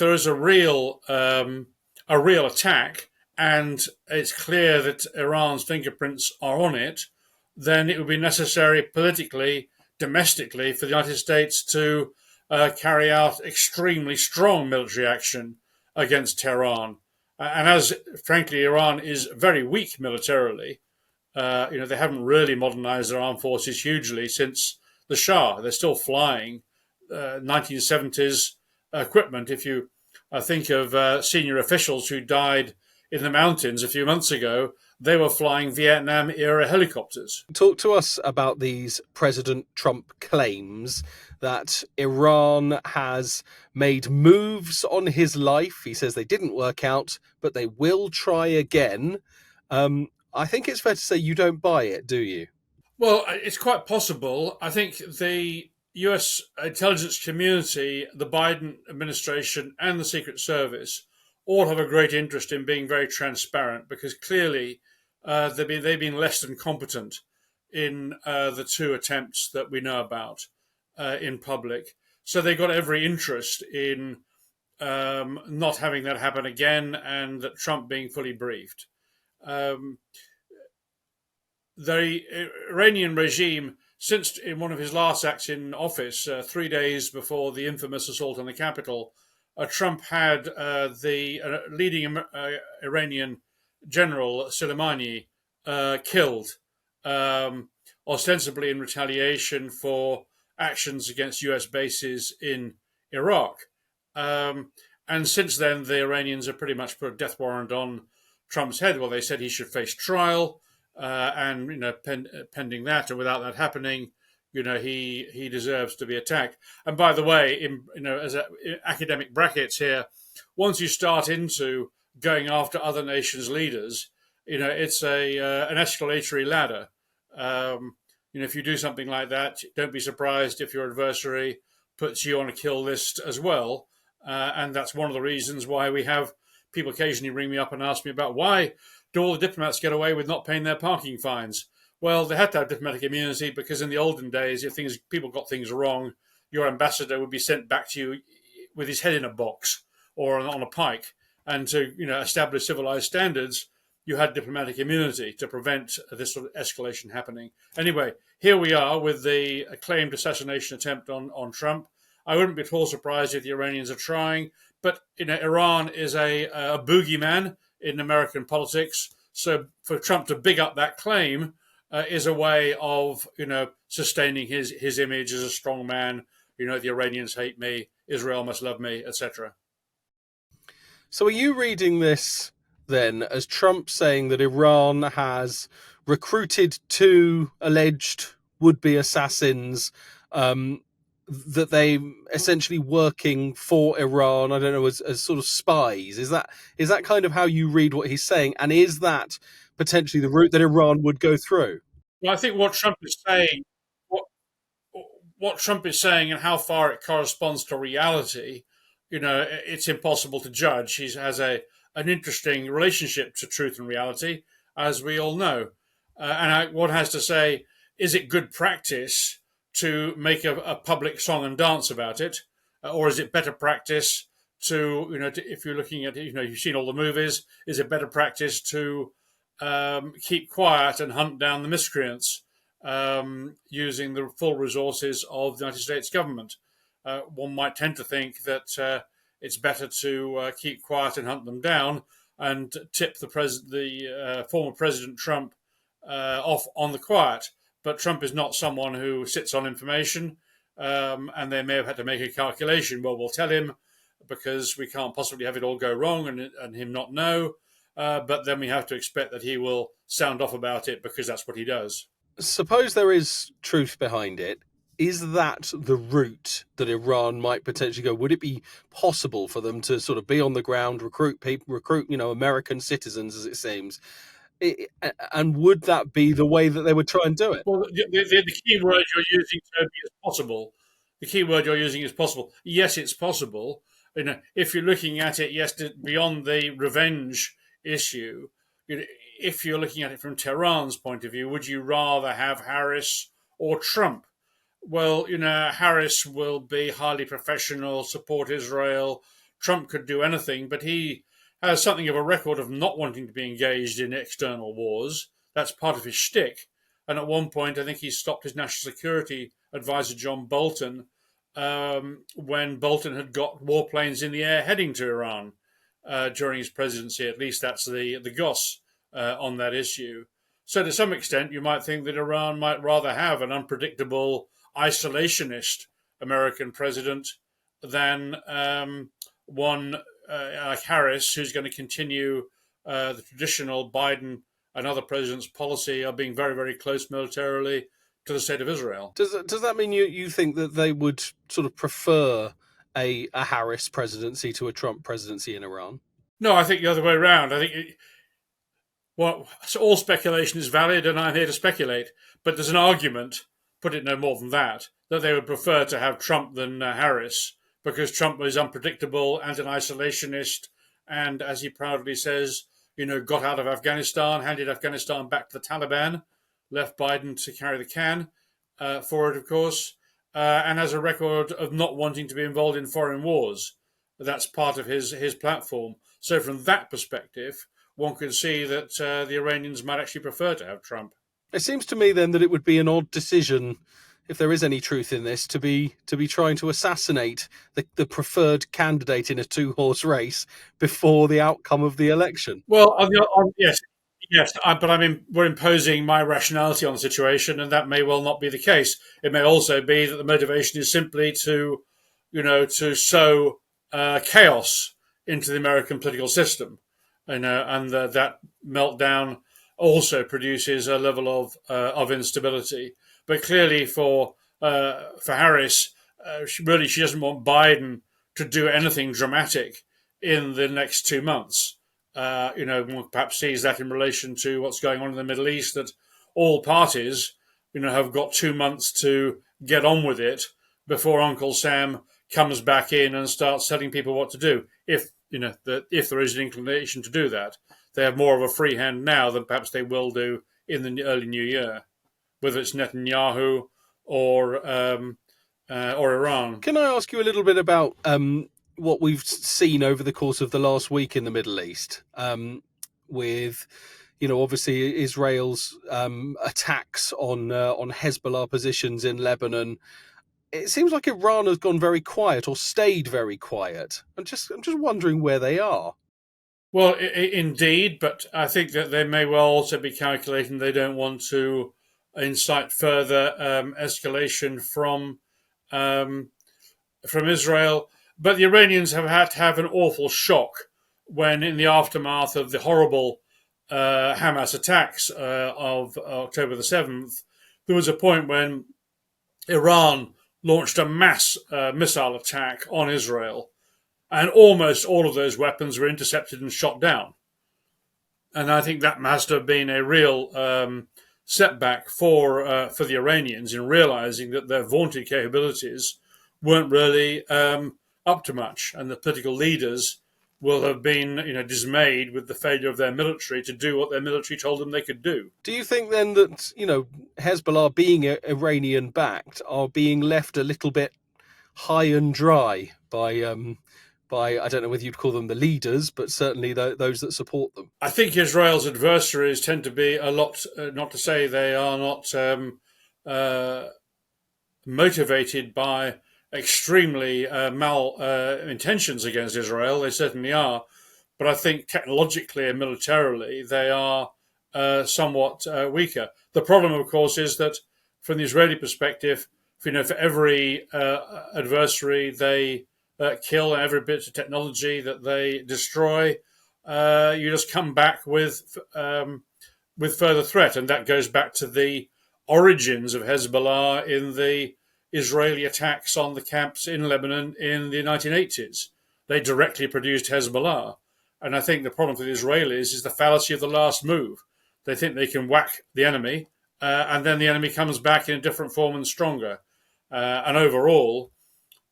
there is a real attack, and it's clear that Iran's fingerprints are on it, then it would be necessary politically, domestically, for the United States to carry out extremely strong military action against Tehran. And as, frankly, Iran is very weak militarily, they haven't really modernized their armed forces hugely since the Shah. They're still flying 1970s equipment. If you think of senior officials who died in the mountains a few months ago, they were flying Vietnam-era helicopters. Talk to us about these President Trump claims that Iran has made moves on his life. He says they didn't work out, but they will try again. I think it's fair to say you don't buy it, do you? Well, it's quite possible. I think the US intelligence community, the Biden administration, and the Secret Service all have a great interest in being very transparent, because clearly they've been less than competent in the two attempts that we know about in public. So they've got every interest in not having that happen again, and that Trump being fully briefed. The Iranian regime, since in one of his last acts in office, 3 days before the infamous assault on the Capitol, Trump had the leading Iranian General Soleimani killed, ostensibly in retaliation for actions against US bases in Iraq. And since then, the Iranians have pretty much put a death warrant on Trump's head. Well, they said he should face trial, and pending that, and without that happening, he deserves to be attacked. And by the way, as academic brackets here, once you start into going after other nations' leaders, it's an escalatory ladder. If you do something like that, don't be surprised if your adversary puts you on a kill list as well. And that's one of the reasons why we have people occasionally ring me up and ask me about why do all the diplomats get away with not paying their parking fines. Well, they had to have diplomatic immunity because in the olden days, if people got things wrong, your ambassador would be sent back to you with his head in a box or on a pike. And to establish civilized standards, you had diplomatic immunity to prevent this sort of escalation happening. Anyway, here we are with the claimed assassination attempt on Trump. I wouldn't be at all surprised if the Iranians are trying, but Iran is a boogeyman in American politics. So for Trump to big up that claim is a way of sustaining his image as a strong man. The Iranians hate me, Israel must love me, etc. So are you reading this then as Trump saying that Iran has recruited two alleged would-be assassins, that they essentially working for Iran, I don't know, as sort of spies? Is that kind of how you read what he's saying? And is that potentially the route that Iran would go through? Well, I think what Trump is saying, what Trump is saying, and how far it corresponds to reality, it's impossible to judge. He has an interesting relationship to truth and reality, as we all know. And one has to say, is it good practice to make a public song and dance about it, or is it better practice to, if you're looking at, you've seen all the movies, is it better practice to keep quiet and hunt down the miscreants using the full resources of the United States government? One might tend to think that it's better to keep quiet and hunt them down and tip the former President Trump off on the quiet. But Trump is not someone who sits on information, and they may have had to make a calculation. Well, we'll tell him because we can't possibly have it all go wrong and him not know. But then we have to expect that he will sound off about it because that's what he does. Suppose there is truth behind it. Is that the route that Iran might potentially go? Would it be possible for them to sort of be on the ground, recruit people, American citizens, as it seems? And would that be the way that they would try and do it? Well, the key word you're using, Toby, is possible. The key word you're using is possible. Yes, it's possible. If you're looking at it, yes, beyond the revenge issue, if you're looking at it from Tehran's point of view, would you rather have Harris or Trump? Well, Harris will be highly professional, support Israel. Trump could do anything, but he has something of a record of not wanting to be engaged in external wars. That's part of his shtick. And at one point, I think he stopped his national security advisor, John Bolton, when Bolton had got warplanes in the air heading to Iran during his presidency. At least that's the goss on that issue. So to some extent, you might think that Iran might rather have an unpredictable, isolationist American president than one like Harris, who's going to continue the traditional Biden and other presidents' policy of being very, very close militarily to the state of Israel. Does that mean you think that they would sort of prefer a Harris presidency to a Trump presidency in Iran? No, I think the other way around. I think so all speculation is valid, and I'm here to speculate. But there's an argument, put it no more than that they would prefer to have Trump than Harris, because Trump was unpredictable and an isolationist, and as he proudly says, got out of Afghanistan, handed Afghanistan back to the Taliban, left Biden to carry the can for it, of course, and has a record of not wanting to be involved in foreign wars. That's part of his platform. So from that perspective, one could see that the Iranians might actually prefer to have Trump. It seems to me then that it would be an odd decision, if there is any truth in this, to be trying to assassinate the preferred candidate in a two-horse race before the outcome of the election. Well, yes, but we're imposing my rationality on the situation, and that may well not be the case. It may also be that the motivation is simply to sow chaos into the American political system, and that meltdown also produces a level of instability. But clearly, for Harris, she doesn't want Biden to do anything dramatic in the next 2 months. One perhaps sees that in relation to what's going on in the Middle East, that all parties, have got 2 months to get on with it before Uncle Sam comes back in and starts telling people what to do. If there is an inclination to do that, they have more of a free hand now than perhaps they will do in the early new year, whether it's Netanyahu or Iran. Can I ask you a little bit about what we've seen over the course of the last week in the Middle East, with obviously Israel's attacks on Hezbollah positions in Lebanon? It seems like Iran has gone very quiet, or stayed very quiet. I'm just wondering where they are. Well, indeed, but I think that they may well also be calculating they don't want to incite further escalation from Israel. But the Iranians have had to have an awful shock when, in the aftermath of the horrible Hamas attacks of October the 7th, there was a point when Iran launched a mass missile attack on Israel, and almost all of those weapons were intercepted and shot down. And I think that must have been a real setback for the Iranians in realizing that their vaunted capabilities weren't really up to much, and the political leaders will have been dismayed with the failure of their military to do what their military told them they could do. Do you think then that Hezbollah, being Iranian backed, are being left a little bit high and dry by I don't know whether you'd call them the leaders, but certainly those that support them? I think Israel's adversaries tend to be a lot, not to say they are not motivated by extremely intentions against Israel. They certainly are. But I think technologically and militarily, they are somewhat weaker. The problem, of course, is that from the Israeli perspective, for every adversary they kill, and every bit of technology that they destroy, you just come back with further threat. And that goes back to the origins of Hezbollah in the Israeli attacks on the camps in Lebanon in the 1980s. They directly produced Hezbollah. And I think the problem for the Israelis is the fallacy of the last move. They think they can whack the enemy, and then the enemy comes back in a different form and stronger. And overall,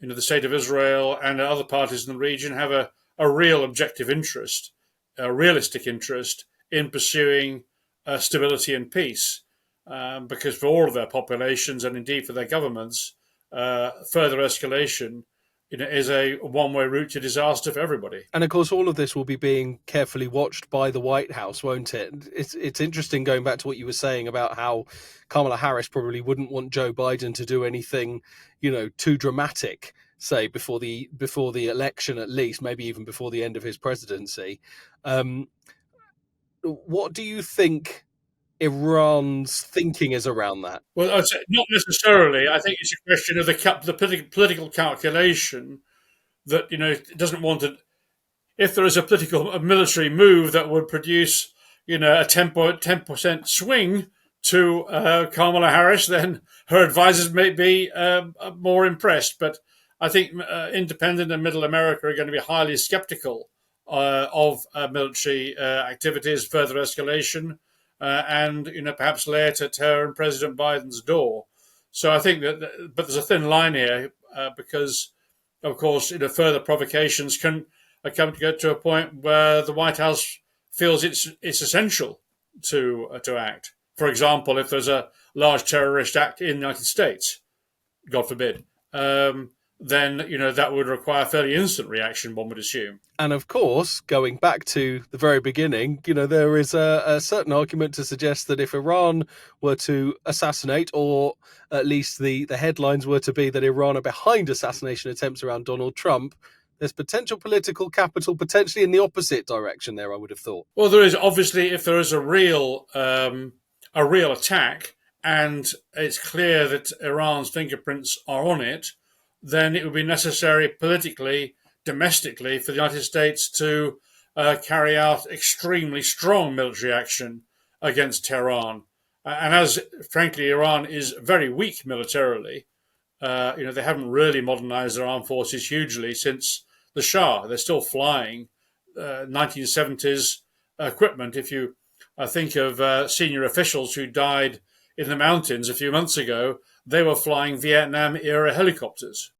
the state of Israel and other parties in the region have a real objective interest, a realistic interest in pursuing stability and peace. Because for all of their populations, and indeed for their governments, further escalation is a one-way route to disaster for everybody. And of course, all of this will be being carefully watched by the White House, won't it? It's interesting going back to what you were saying about how Kamala Harris probably wouldn't want Joe Biden to do anything, too dramatic, say before the election, at least, maybe even before the end of his presidency. What do you think Iran's thinking is around that? Well, I'd say not necessarily. I think it's a question of the political calculation that it doesn't want to. If there is a military move that would produce a 10% swing to Kamala Harris, then her advisors may be more impressed. But I think independent and middle America are going to be highly skeptical of military activities, further escalation, and perhaps lay it at her and President Biden's door. So I think but there's a thin line here because, of course, further provocations can come to get to a point where the White House feels it's essential to act. For example, if there's a large terrorist act in the United States, God forbid, then that would require fairly instant reaction, one would assume. And of course, going back to the very beginning, there is a certain argument to suggest that if Iran were to assassinate, or at least the headlines were to be that Iran are behind assassination attempts around Donald Trump, there's potential political capital potentially in the opposite direction there, I would have thought. Well, there is obviously, if there is a real attack and it's clear that Iran's fingerprints are on it, then it would be necessary politically, domestically, for the United States to carry out extremely strong military action against Tehran. And as, frankly, Iran is very weak militarily, they haven't really modernized their armed forces hugely since the Shah. They're still flying 1970s equipment. If you think of senior officials who died in the mountains a few months ago, they were flying Vietnam-era helicopters.